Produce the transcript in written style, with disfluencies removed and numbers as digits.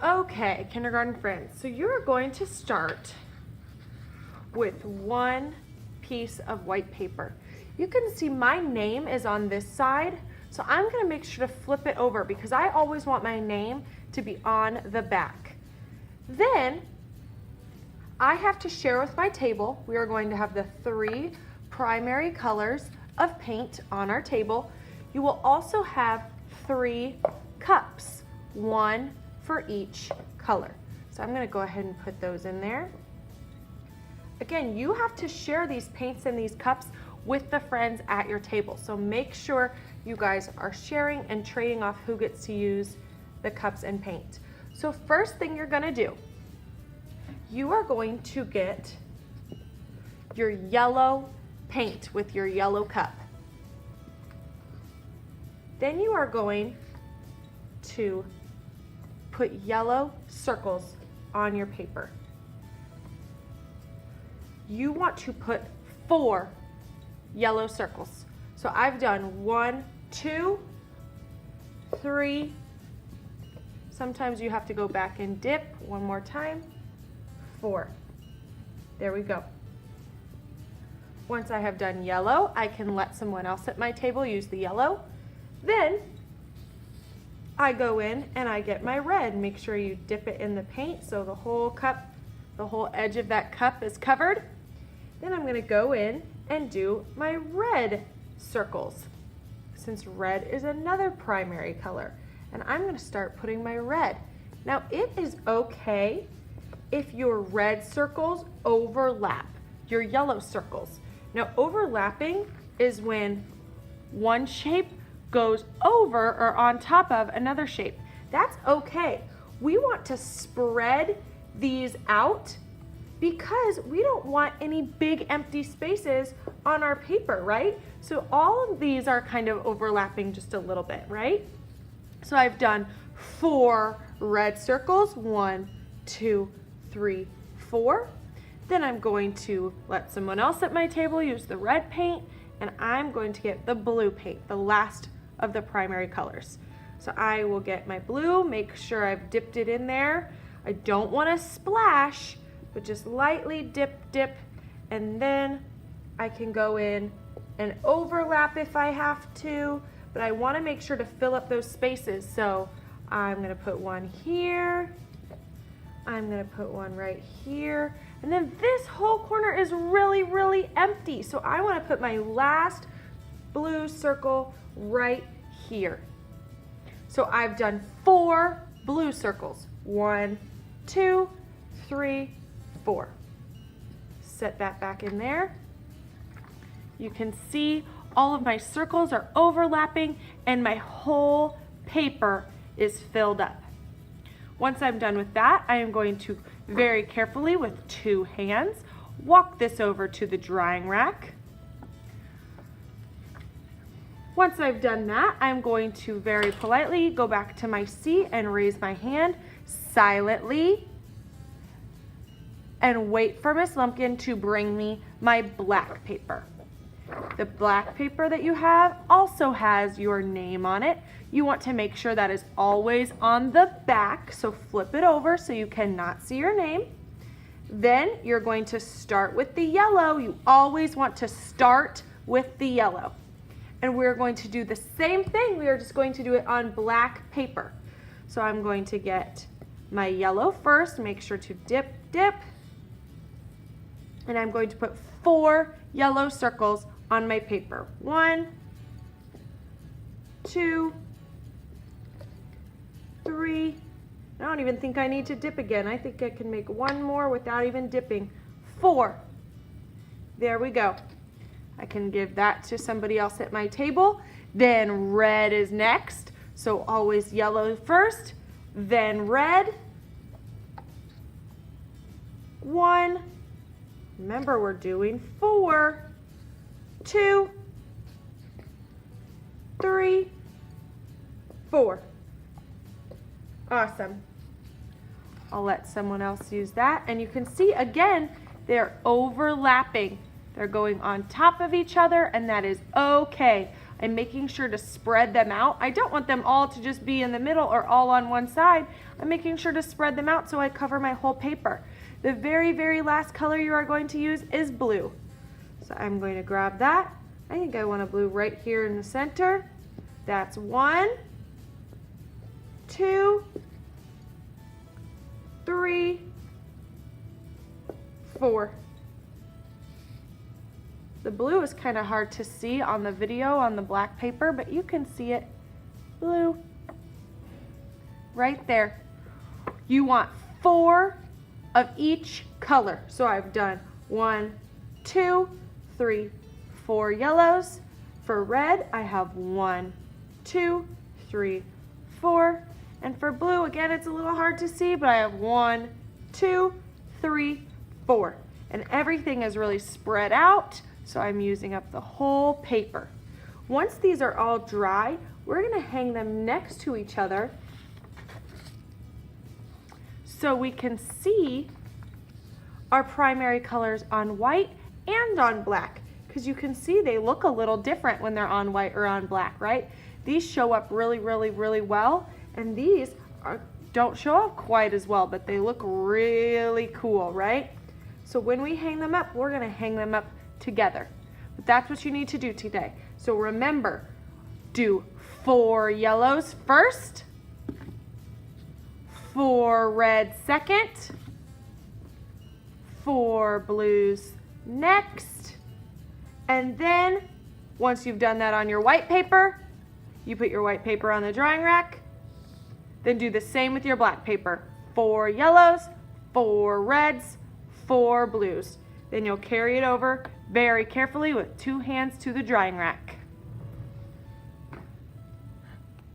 Okay, kindergarten friends, so you're going to start with one piece of white paper. You can see my name is on this side, so I'm going to make sure to flip it over because I always want my name to be on the back. Then I have to share with my table. We are going to have the 3 primary colors of paint on our table. You will also have 3 cups, 1 for each color. So I'm going to go ahead and put those in there. Again, you have to share these paints and these cups with the friends at your table. So make sure you guys are sharing and trading off who gets to use the cups and paint. So first thing you're going to do, you are going to get your yellow paint with your yellow cup. Then you are going to put yellow circles on your paper. You want to put 4 yellow circles. So I've done 1, 2, 3. Sometimes you have to go back and dip one more time. 4. There we go. Once I have done yellow, I can let someone else at my table use the yellow. Then I go in and I get my red. Make sure you dip it in the paint so the whole cup, the whole edge of that cup is covered. Then I'm going to go in and do my red circles, since red is another primary color. And I'm going to start putting my red. Now it is okay if your red circles overlap your yellow circles. Now overlapping is when one shape goes over or on top of another shape. That's okay. We want to spread these out because we don't want any big empty spaces on our paper, right? So all of these are kind of overlapping just a little bit, right? So I've done 4 red circles, 1, 2, 3, 4. Then I'm going to let someone else at my table use the red paint, and I'm going to get the blue paint, the last of the primary colors. So I will get my blue, make sure I've dipped it in there. I don't want to splash, but just lightly dip, and then I can go in and overlap if I have to, but I want to make sure to fill up those spaces. So I'm going to put one here, I'm going to put one right here, and then this whole corner is really empty. So I want to put my last blue circle right here. So I've done 4 blue circles. 1, 2, 3, 4. Set that back in there. You can see all of my circles are overlapping and my whole paper is filled up. Once I'm done with that, I am going to very carefully with 2 hands walk this over to the drying rack. Once I've done that, I'm going to very politely go back to my seat and raise my hand silently and wait for Miss Lumpkin to bring me my black paper. The black paper that you have also has your name on it. You want to make sure that is always on the back, so flip it over so you cannot see your name. Then you're going to start with the yellow. You always want to start with the yellow. And we're going to do the same thing. We are just going to do it on black paper. So I'm going to get my yellow first, make sure to dip, and I'm going to put 4 yellow circles on my paper. 1, 2, 3. I don't even think I need to dip again. I think I can make 1 more without even dipping. 4. There we go. I can give that to somebody else at my table. Then red is next. So always yellow first, then red. 1. Remember, we're doing 4. 2, 3, 4. Awesome. I'll let someone else use that. And you can see again, they're overlapping. They're going on top of each other, and that is okay. I'm making sure to spread them out. I don't want them all to just be in the middle or all on one side. I'm making sure to spread them out so I cover my whole paper. The very, very last color you are going to use is blue. So I'm going to grab that. I think I want a blue right here in the center. That's 1, 2, 3, 4. The blue is kind of hard to see on the video on the black paper, but you can see it. Blue. Right there. You want 4 of each color. So I've done 1, 2, 3, 4 yellows. For red, I have 1, 2, 3, 4. And for blue, again, it's a little hard to see, but I have 1, 2, 3, 4. And everything is really spread out, so I'm using up the whole paper. Once these are all dry, we're gonna hang them next to each other so we can see our primary colors on white and on black, because you can see they look a little different when they're on white or on black, right? These show up really, really, really well, and these don't show up quite as well, but they look really cool, right? So when we hang them up, we're gonna hang them up together. But that's what you need to do today. So remember, do 4 yellows first, 4 reds second, 4 blues next, and then once you've done that on your white paper, you put your white paper on the drying rack, then do the same with your black paper. 4 yellows, 4 reds, 4 blues. Then you'll carry it over very carefully with 2 hands to the drying rack.